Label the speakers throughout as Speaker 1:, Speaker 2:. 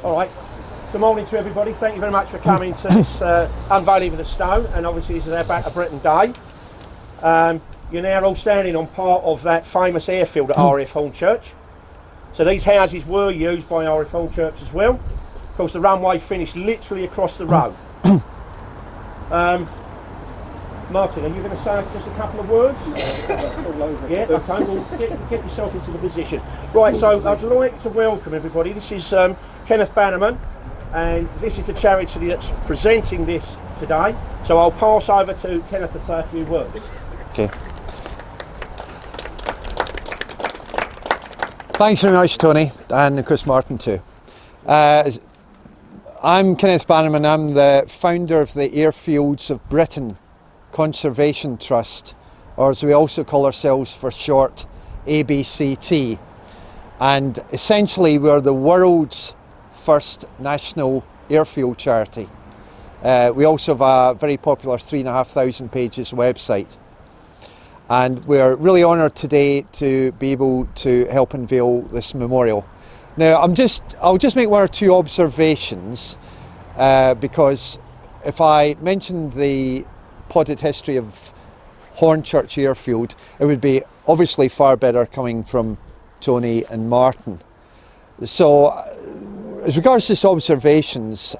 Speaker 1: All right. Good morning to everybody. Thank you very much for coming to this unveiling of the stone, and obviously this is our Back to Britain Day. You're now all standing on part of that famous airfield at RAF Hornchurch. So these houses were used by RAF Hornchurch as well. Of course, the runway finished literally across the road. Martin, are you going to say just a couple of words? Yeah, okay, well, get yourself into the position. Right, so I'd like to welcome everybody. This is Kenneth Bannerman, and this is the charity that's presenting this today. So I'll pass over to Kenneth to say a few words.
Speaker 2: Okay. Thanks very much, Tony, and of course Martin too. I'm Kenneth Bannerman. I'm the founder of the Airfields of Britain Conservation Trust, or as we also call ourselves for short, ABCT. And essentially we're the world's first national airfield charity. We also have a very popular 3,500 pages website. And we're really honoured today to be able to help unveil this memorial. Now I'll just make one or two observations because if I mentioned the potted history of Hornchurch Airfield, it would be obviously far better coming from Tony and Martin. So as regards to these observations,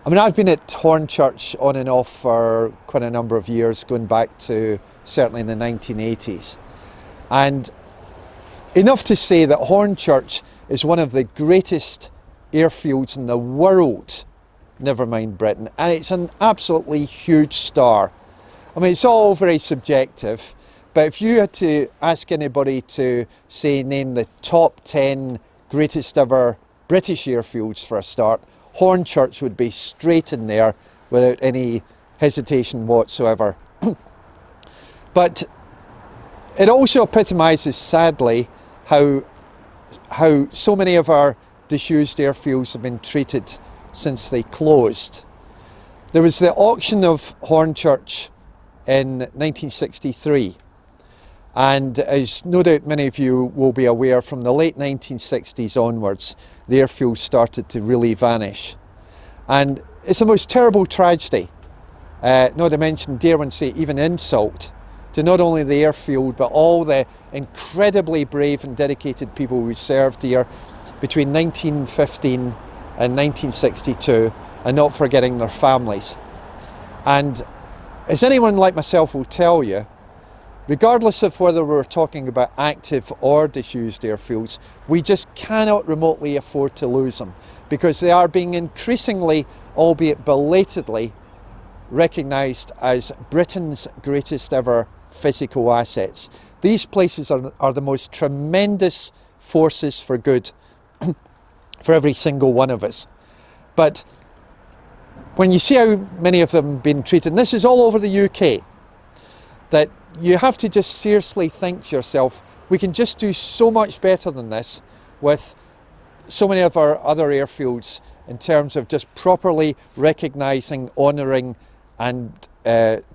Speaker 2: I mean, I've been at Hornchurch on and off for quite a number of years, going back to certainly in the 1980s. And enough to say that Hornchurch is one of the greatest airfields in the world, never mind Britain, and it's an absolutely huge star. I mean, it's all very subjective, but if you had to ask anybody to say name the top 10 greatest ever British airfields for a start, Hornchurch would be straight in there without any hesitation whatsoever. But it also epitomises, sadly, how so many of our disused airfields have been treated since they closed. There was the auction of Hornchurch in 1963, and as no doubt many of you will be aware, from the late 1960s onwards the airfield started to really vanish, and it's the most terrible tragedy, not to mention, dare one say, even insult to not only the airfield but all the incredibly brave and dedicated people who served here between 1915 and 1962, and not forgetting their families. And as anyone like myself will tell you, regardless of whether we're talking about active or disused airfields, we just cannot remotely afford to lose them, because they are being increasingly, albeit belatedly, recognised as Britain's greatest ever physical assets. These places are the most tremendous forces for good for every single one of us. But when you see how many of them have been treated, and this is all over the UK, that you have to just seriously think to yourself, we can just do so much better than this with so many of our other airfields in terms of just properly recognising, honouring and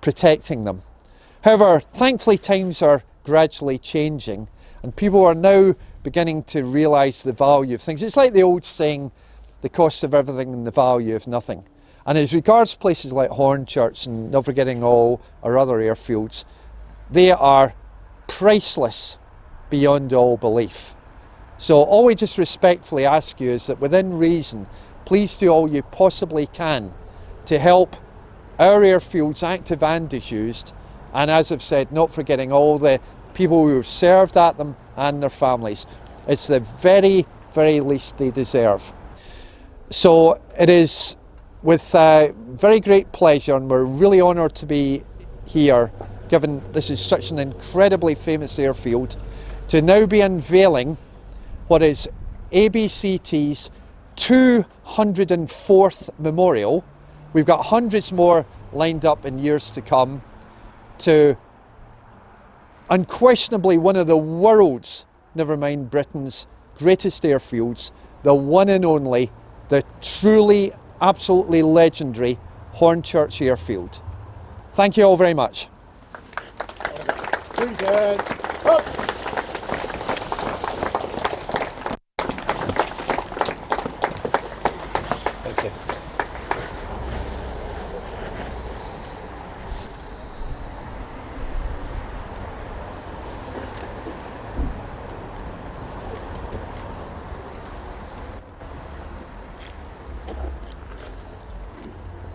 Speaker 2: protecting them. However, thankfully times are gradually changing and people are now beginning to realise the value of things. It's like the old saying, the cost of everything and the value of nothing. And as regards places like Hornchurch, and not forgetting all our other airfields, they are priceless beyond all belief. So all we just respectfully ask you is that within reason, please do all you possibly can to help our airfields, active and disused, and as I've said, not forgetting all the people who have served at them and their families. It's the very, very least they deserve. So it is with very great pleasure, and we're really honoured to be here, given this is such an incredibly famous airfield, to now be unveiling what is ABCT's 204th memorial. We've got hundreds more lined up in years to come to unquestionably one of the world's, never mind Britain's, greatest airfields, the one and only, the truly, absolutely legendary Hornchurch Airfield. Thank you all very much.
Speaker 1: Thank you.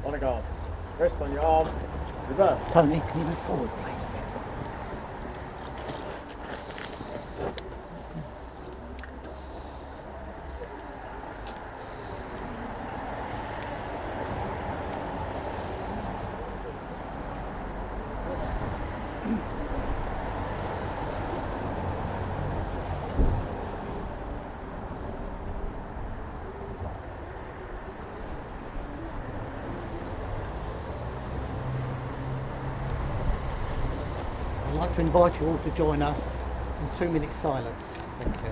Speaker 3: On a guard. Rest on your arm. Reverse.
Speaker 4: Tony, can you move forward, please, a bit? I'd like to invite you all to join us in 2 minutes silence. Thank you.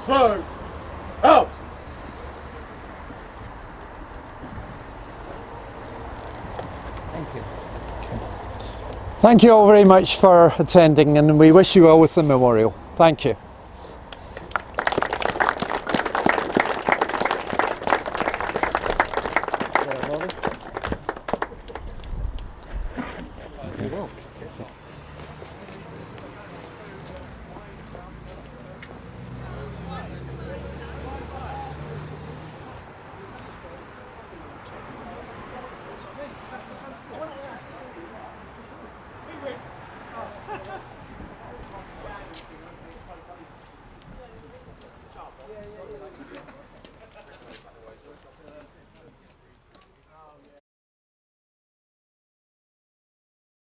Speaker 3: Slow. Helps.
Speaker 4: Thank you.
Speaker 2: Thank you all very much for attending, and we wish you well with the memorial. Thank you.
Speaker 3: Sorry, Marvin.